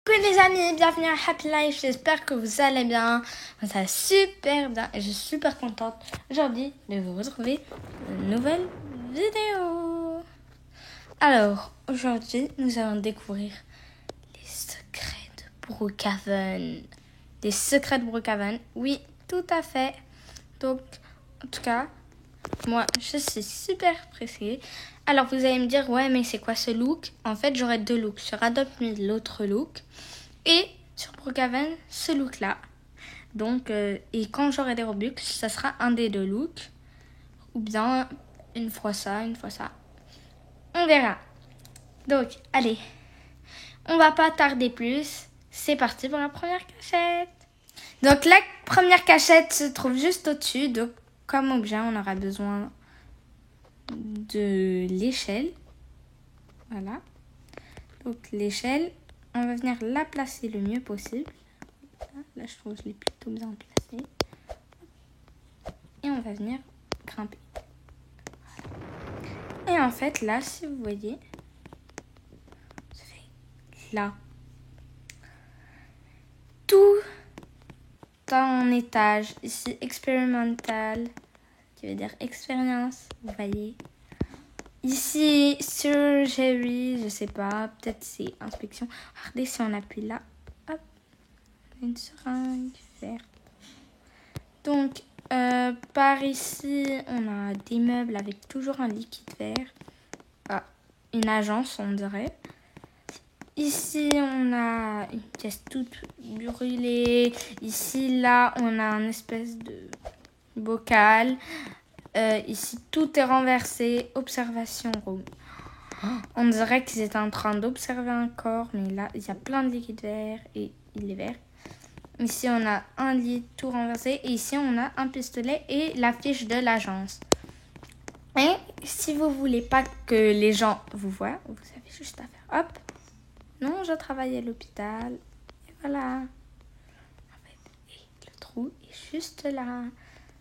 Coucou les amis, bienvenue à Happy Life, j'espère que vous allez bien. Ça va super bien et je suis super contente aujourd'hui de vous retrouver pour une nouvelle vidéo. Alors, aujourd'hui, nous allons découvrir les secrets de Brookhaven. Les secrets de Brookhaven, oui, tout à fait. Donc, en tout cas, moi, je suis super pressée. Alors, vous allez me dire, ouais, mais c'est quoi ce look? En fait, j'aurai deux looks. Sur Adopt Me, l'autre look. Et sur Brookhaven, ce look-là. Donc, et quand j'aurai des Robux, ça sera un des deux looks. Ou bien, une fois ça, une fois ça. On verra. Donc, allez. On va pas tarder plus. C'est parti pour la première cachette. Donc, la première cachette se trouve juste au-dessus. Donc, comme objet, on aura besoin de l'échelle. Voilà. Donc, l'échelle, on va venir la placer le mieux possible. Là, je trouve que je l'ai plutôt bien placée. Et on va venir grimper. Voilà. Et en fait, là, si vous voyez, ça fait là. Tout en étage. Ici, expérimental, qui veut dire expérience, vous voyez. Ici, surgery, je sais pas, peut-être c'est inspection. Regardez si on appuie là, hop, une seringue verte. Donc, par ici, on a des meubles avec toujours un liquide vert. Ah, une agence, on dirait. Ici, on a une pièce toute brûlée. Ici, là, on a un espèce de bocal. Ici, tout est renversé. Observation room. On dirait qu'ils étaient en train d'observer un corps, mais là, il y a plein de liquide vert et il est vert. Ici, on a un lit tout renversé et ici, on a un pistolet et la fiche de l'agence. Et si vous voulez pas que les gens vous voient, vous avez juste à faire hop. Non, je travaille à l'hôpital. Et voilà. En fait, et le trou est juste là.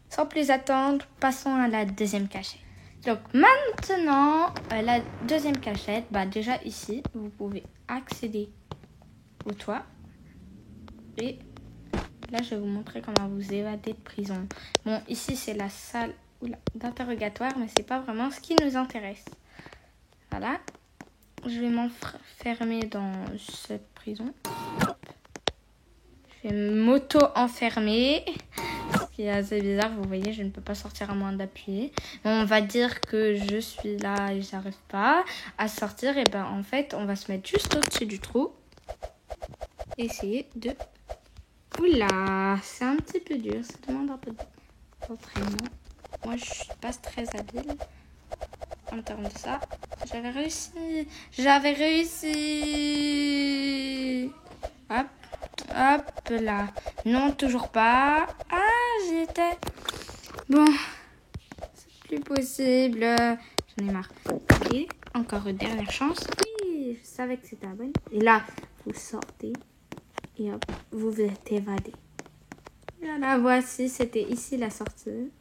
Sans plus attendre, passons à la deuxième cachette. Donc maintenant, la deuxième cachette, déjà ici, vous pouvez accéder au toit. Et là, je vais vous montrer comment vous évader de prison. Bon, ici, c'est la salle d'interrogatoire, mais c'est pas vraiment ce qui nous intéresse. Voilà. Je vais m'enfermer dans cette prison. Je vais m'auto-enfermer. C'est assez bizarre, vous voyez, je ne peux pas sortir à moins d'appuyer. On va dire que je suis là et j'arrive pas à sortir. Et en fait, on va se mettre juste au-dessus du trou. Essayer de... Oula, c'est un petit peu dur, ça demande un peu d'entraînement. Moi, je suis pas très habile en termes de ça. J'avais réussi. Hop. Hop là. Non, toujours pas. Ah, j'y étais. Bon. C'est plus possible. J'en ai marre. Et encore une dernière chance. Oui, je savais que c'était la bonne. Et là, vous sortez. Et hop, vous vous êtes évadé. Voilà, voici, c'était ici la sortie.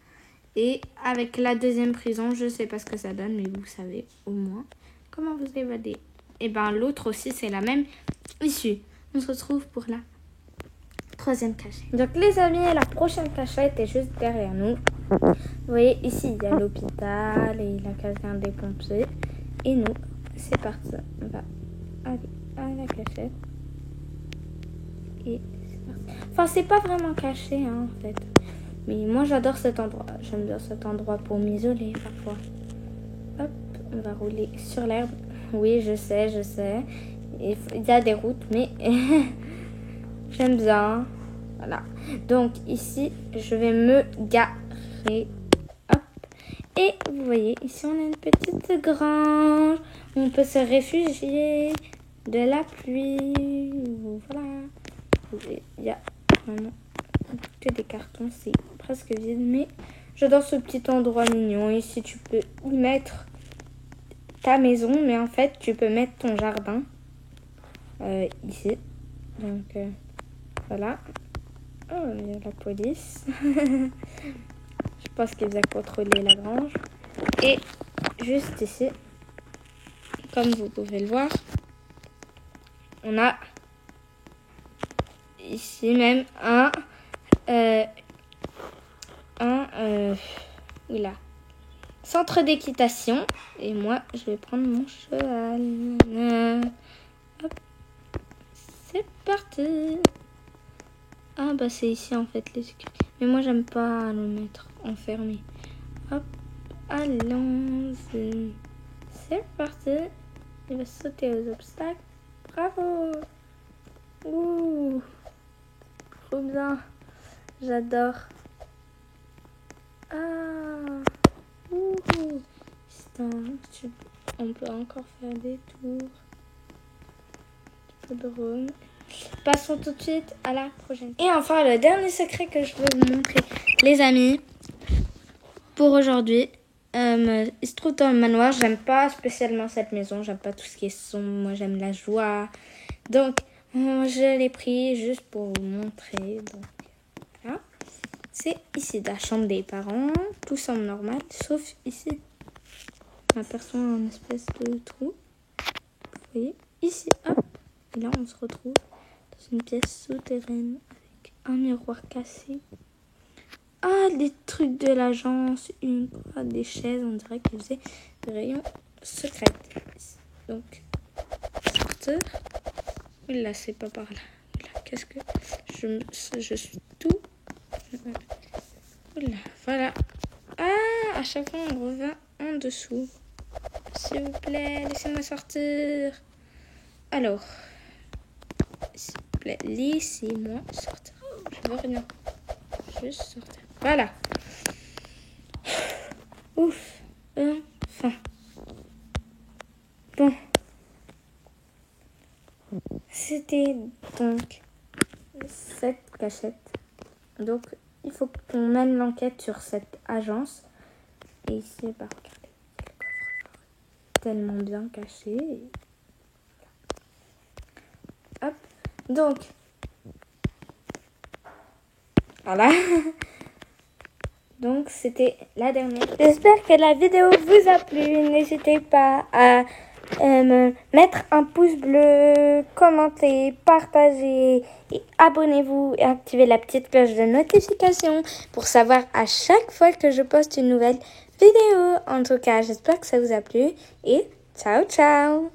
Et avec la deuxième prison, je sais pas ce que ça donne, mais vous savez au moins comment vous évader. Et l'autre aussi, c'est la même issue. On se retrouve pour la troisième cachette. Donc les amis, la prochaine cachette est juste derrière nous. Vous voyez, ici, il y a l'hôpital et la caserne des pompiers. Et nous, c'est parti. On va aller à la cachette. Et c'est parti. Enfin, c'est pas vraiment caché, en fait. Mais moi, j'adore cet endroit. J'aime bien cet endroit pour m'isoler parfois. Hop, on va rouler sur l'herbe. Oui, je sais. Il y a des routes, mais j'aime bien. Voilà. Donc, ici, je vais me garer. Hop. Et vous voyez, ici, on a une petite grange où on peut se réfugier de la pluie. Voilà. Il y a vraiment que des cartons, c'est presque vide, mais j'adore ce petit endroit mignon. Ici, tu peux y mettre ta maison, mais en fait, tu peux mettre ton jardin ici. Donc, voilà. Oh, il y a la police. Je pense qu'ils ont contrôlé la grange. Et juste ici, comme vous pouvez le voir, on a ici même un oula, centre d'équitation. Et moi, je vais prendre mon cheval. Hop. C'est parti. Ah bah c'est ici en fait les sécurités. Mais moi j'aime pas le mettre enfermé. Hop, allons-y. C'est parti. Il va sauter aux obstacles. Bravo. Ouh, trop bien. J'adore. Ah. Ouh. On peut encore faire des tours. Drone. Passons tout de suite à la prochaine. Et enfin, le dernier secret que je veux vous montrer, les amis, pour aujourd'hui. Il se trouve dans le manoir. J'aime pas spécialement cette maison. J'aime pas tout ce qui est sombre. Moi, j'aime la joie. Donc, je l'ai pris juste pour vous montrer. Donc, voilà. C'est ici la chambre des parents. Tout semble normal, sauf ici. On aperçoit un espèce de trou. Vous voyez, ici, hop. Et là, on se retrouve dans une pièce souterraine avec un miroir cassé. Ah, des trucs de l'agence, des chaises, on dirait qu'ils faisaient des rayons secrets. Donc, sortir. Là, c'est pas par là. Là, qu'est-ce que je suis tout. Là, voilà. Ah, à chaque fois, on revient en dessous. S'il vous plaît, laissez-moi sortir. Alors, s'il vous plaît, laissez-moi sortir. Je veux rien. Juste sortir. Voilà. Ouf. Enfin. Bon. C'était donc cette cachette. Donc, il faut qu'on mène l'enquête sur cette agence. Et ici, bah, regardez. Tellement bien caché. Hop. Donc, voilà. Donc, c'était la dernière. J'espère que la vidéo vous a plu. N'hésitez pas à me mettre un pouce bleu, commenter, partager et abonnez-vous et activez la petite cloche de notification pour savoir à chaque fois que je poste une nouvelle vidéo. En tout cas, j'espère que ça vous a plu et ciao ciao!